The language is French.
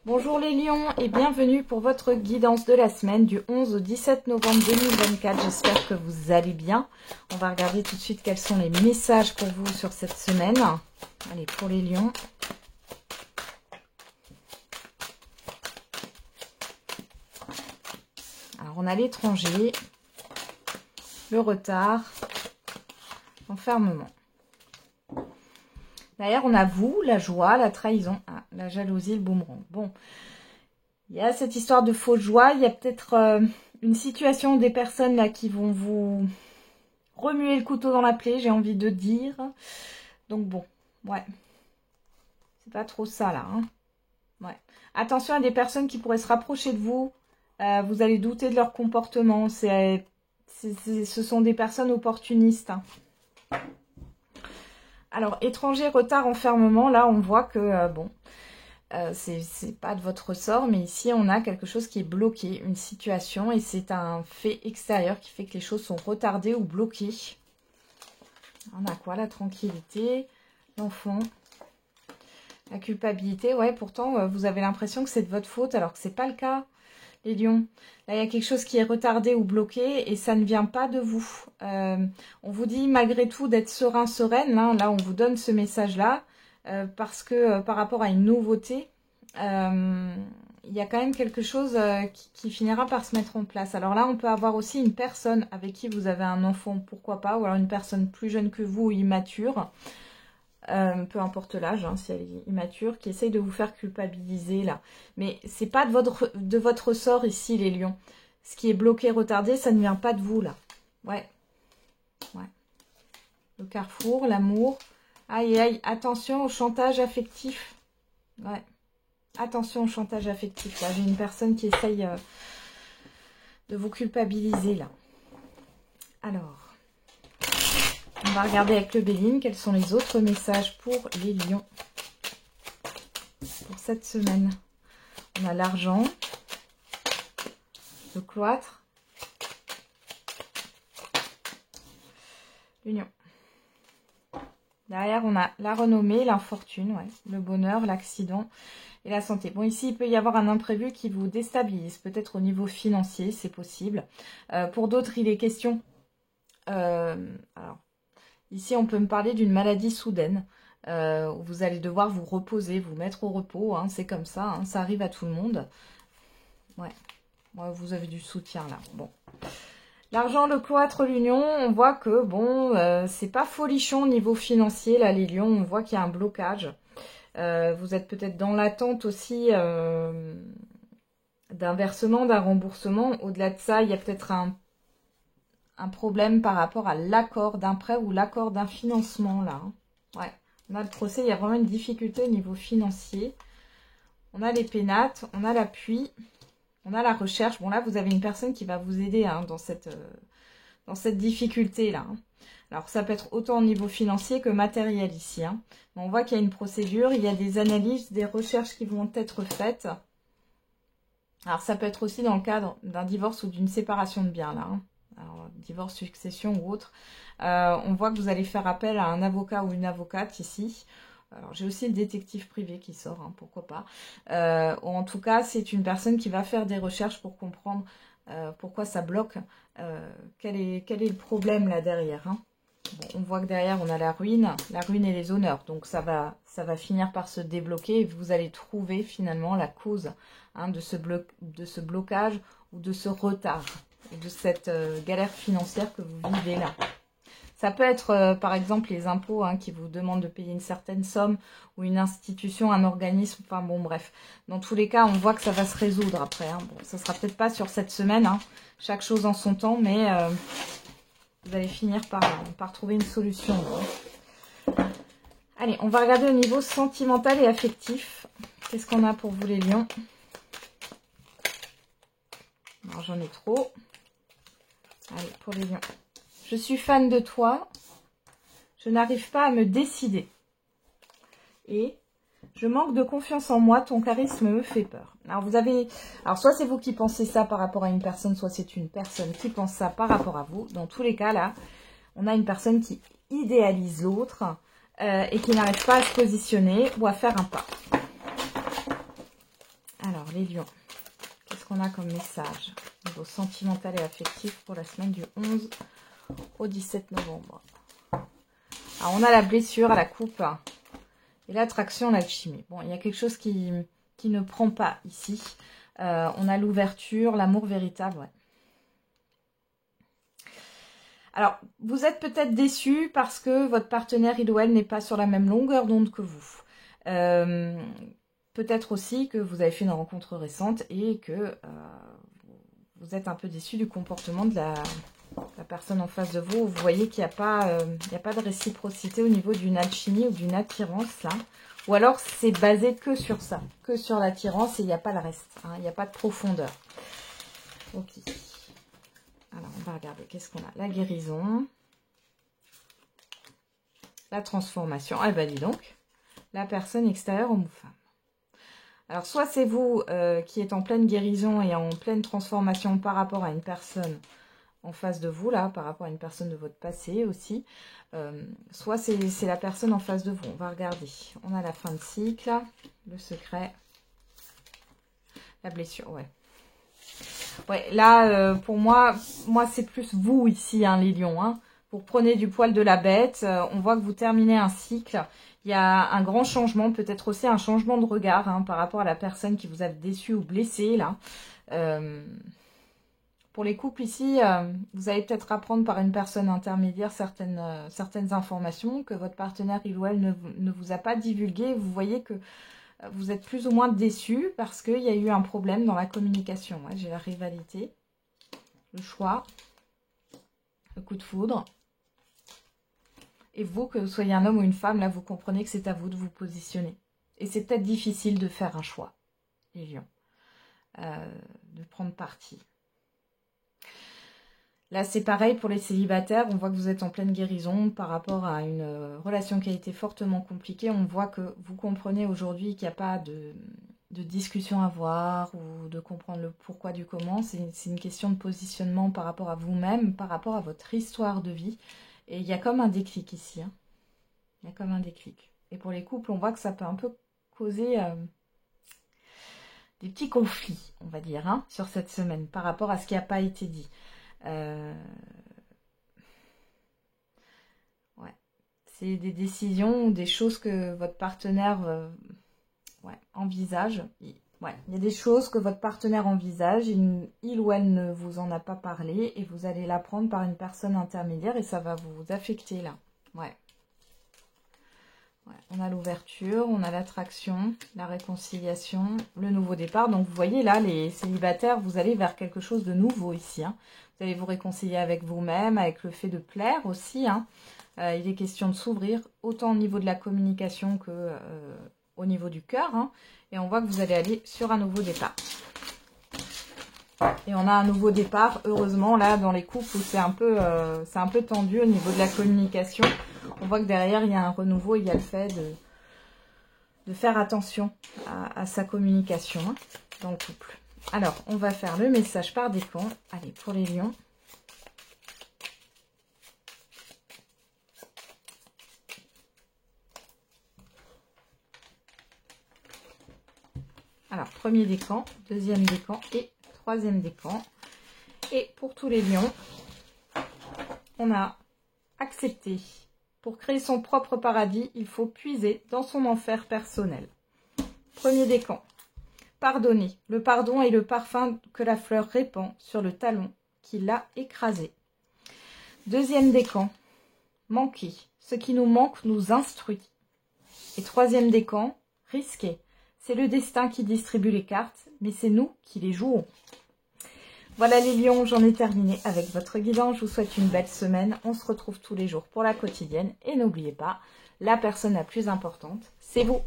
Bonjour les lions et bienvenue pour votre guidance de la semaine du 11 au 17 novembre 2024. J'espère que vous allez bien. On va regarder tout de suite quels sont les messages pour vous sur cette semaine. Allez, pour les lions. Alors, on a l'étranger, le retard, l'enfermement. Derrière, on a vous, la joie, la trahison, la jalousie, le boomerang. Bon, il y a cette histoire de fausse joie. Il y a peut-être une situation des personnes là qui vont vous remuer le couteau dans la plaie, j'ai envie de dire. Donc bon, ouais. C'est pas trop ça là. Hein. Ouais. Attention à des personnes qui pourraient se rapprocher de vous. Vous allez douter de leur comportement. Ce sont des personnes opportunistes. Hein. Alors, étranger, retard, enfermement, là, on voit que, bon, c'est pas de votre ressort, mais ici, on a quelque chose qui est bloqué, une situation, et c'est un fait extérieur qui fait que les choses sont retardées ou bloquées. On a quoi? La tranquillité, l'enfant, la culpabilité. Ouais, pourtant, vous avez l'impression que c'est de votre faute, alors que c'est pas le cas. Les lions, là il y a quelque chose qui est retardé ou bloqué et ça ne vient pas de vous. On vous dit malgré tout d'être serein, sereine. Hein. Là on vous donne ce message-là parce que par rapport à une nouveauté, il y a quand même quelque chose qui finira par se mettre en place. Alors là on peut avoir aussi une personne avec qui vous avez un enfant, pourquoi pas, ou alors une personne plus jeune que vous ou immature. Peu importe l'âge, hein, si elle est immature, qui essaye de vous faire culpabiliser là. Mais c'est pas de votre ressort ici, les lions. Ce qui est bloqué, retardé, ça ne vient pas de vous là. Ouais. Ouais. Le carrefour, l'amour. Aïe, aïe, attention au chantage affectif. Ouais. Attention au chantage affectif. Là, j'ai une personne qui essaye de vous culpabiliser là. Alors. On va regarder avec le Béline quels sont les autres messages pour les lions pour cette semaine. On a l'argent, le cloître, l'union. Derrière, on a la renommée, l'infortune, ouais, le bonheur, l'accident et la santé. Bon, ici, il peut y avoir un imprévu qui vous déstabilise, peut-être au niveau financier, c'est possible. Pour d'autres, il est question... alors, ici, on peut me parler d'une maladie soudaine. Où vous allez devoir vous reposer, vous mettre au repos. Hein, c'est comme ça, hein, ça arrive à tout le monde. Ouais. Ouais, vous avez du soutien là. Bon. L'argent, le cloître, l'union, on voit que, bon, c'est pas folichon au niveau financier, là, les lions. On voit qu'il y a un blocage. Vous êtes peut-être dans l'attente aussi d'un versement, d'un remboursement. Au-delà de ça, il y a peut-être un problème par rapport à l'accord d'un prêt ou l'accord d'un financement, là. Hein. Ouais. On a le procès, il y a vraiment une difficulté au niveau financier. On a les pénates, on a l'appui, on a la recherche. Bon là, vous avez une personne qui va vous aider hein, dans cette difficulté-là. Hein. Alors ça peut être autant au niveau financier que matériel ici. Hein. Mais on voit qu'il y a une procédure, il y a des analyses, des recherches qui vont être faites. Alors ça peut être aussi dans le cadre d'un divorce ou d'une séparation de biens là. Hein. Alors, divorce, succession ou autre. On voit que vous allez faire appel à un avocat ou une avocate ici. Alors, j'ai aussi le détective privé qui sort, hein, pourquoi pas. En tout cas, c'est une personne qui va faire des recherches pour comprendre pourquoi ça bloque, quel est le problème là derrière. Hein. Bon, on voit que derrière, on a la ruine et les honneurs. Donc, ça va finir par se débloquer et vous allez trouver finalement la cause hein, de ce blocage ou de ce retard. De cette galère financière que vous vivez là. Ça peut être par exemple les impôts hein, qui vous demandent de payer une certaine somme ou une institution, un organisme, enfin bon bref. Dans tous les cas, on voit que ça va se résoudre après. Hein. Bon, ça sera peut-être pas sur cette semaine, hein. Chaque chose en son temps, mais vous allez finir par trouver une solution. Hein. Allez, on va regarder au niveau sentimental et affectif. Qu'est-ce qu'on a pour vous les lions? Alors j'en ai trop. Allez, pour les lions. Je suis fan de toi. Je n'arrive pas à me décider. Et je manque de confiance en moi. Ton charisme me fait peur. Alors soit c'est vous qui pensez ça par rapport à une personne, soit c'est une personne qui pense ça par rapport à vous. Dans tous les cas, là, on a une personne qui idéalise l'autre et qui n'arrive pas à se positionner ou à faire un pas. Alors, les lions, qu'est-ce qu'on a comme message au niveau sentimental et affectif pour la semaine du 11 au 17 novembre? Alors, on a la blessure à la coupe et l'attraction, l'alchimie. Bon, il y a quelque chose qui ne prend pas ici. On a l'ouverture, l'amour véritable, ouais. Alors, vous êtes peut-être déçu parce que votre partenaire, il ou elle, n'est pas sur la même longueur d'onde que vous. Peut-être aussi que vous avez fait une rencontre récente et que vous êtes un peu déçu du comportement de la personne en face de vous. Vous voyez qu'il n'y a pas de réciprocité au niveau d'une alchimie ou d'une attirance, là. Ou alors, c'est basé que sur ça, que sur l'attirance et il n'y a pas le reste. Hein, il n'y a pas de profondeur. Ok. Alors, on va regarder. Qu'est-ce qu'on a? La guérison. La transformation. Eh ben, dis donc. La personne extérieure homme ou femme. Alors, soit c'est vous qui êtes en pleine guérison et en pleine transformation par rapport à une personne en face de vous, là, par rapport à une personne de votre passé aussi. Soit c'est la personne en face de vous. On va regarder. On a la fin de cycle, le secret, la blessure, ouais. Ouais, là, pour moi c'est plus vous ici, hein, les lions. Hein. Vous prenez du poil de la bête. On voit que vous terminez un cycle. Il y a un grand changement, peut-être aussi un changement de regard hein, par rapport à la personne qui vous a déçu ou blessé, là. Pour les couples ici, vous allez peut-être apprendre par une personne intermédiaire certaines informations que votre partenaire, il ou elle, ne vous a pas divulguées. Vous voyez que vous êtes plus ou moins déçu parce qu'il y a eu un problème dans la communication. Ouais, j'ai la rivalité, le choix, le coup de foudre. Et vous, que vous soyez un homme ou une femme, là, vous comprenez que c'est à vous de vous positionner. Et c'est peut-être difficile de faire un choix, les lions, de prendre parti. Là, c'est pareil pour les célibataires. On voit que vous êtes en pleine guérison par rapport à une relation qui a été fortement compliquée. On voit que vous comprenez aujourd'hui qu'il n'y a pas de discussion à avoir ou de comprendre le pourquoi du comment. C'est une question de positionnement par rapport à vous-même, par rapport à votre histoire de vie. Et il y a comme un déclic ici. Hein. Il y a comme un déclic. Et pour les couples, on voit que ça peut un peu causer des petits conflits, on va dire, hein, sur cette semaine, par rapport à ce qui n'a pas été dit. Ouais. C'est des décisions ou des choses que votre partenaire envisage. Ouais. Il y a des choses que votre partenaire envisage, il ou elle ne vous en a pas parlé et vous allez l'apprendre par une personne intermédiaire et ça va vous affecter là. Ouais. Ouais. On a l'ouverture, on a l'attraction, la réconciliation, le nouveau départ. Donc vous voyez là, les célibataires, vous allez vers quelque chose de nouveau ici. Hein. Vous allez vous réconcilier avec vous-même, avec le fait de plaire aussi. Hein. Il est question de s'ouvrir, autant au niveau de la communication que au niveau du cœur. Hein. Et on voit que vous allez aller sur un nouveau départ. Et on a un nouveau départ, heureusement, là, dans les couples où c'est un peu tendu au niveau de la communication. On voit que derrière, il y a un renouveau, il y a le fait de faire attention à sa communication hein, dans le couple. Alors, on va faire le message par décan. Allez, pour les lions. Alors, premier décan, deuxième décan et troisième décan. Et pour tous les lions, on a accepté. Pour créer son propre paradis, il faut puiser dans son enfer personnel. Premier décan. Pardonner. Le pardon est le parfum que la fleur répand sur le talon qui l'a écrasé. Deuxième décan. Manquer. Ce qui nous manque nous instruit. Et troisième décan. Risquer. C'est le destin qui distribue les cartes, mais c'est nous qui les jouons. Voilà les lions, j'en ai terminé avec votre guidance. Je vous souhaite une belle semaine. On se retrouve tous les jours pour la quotidienne. Et n'oubliez pas, la personne la plus importante, c'est vous.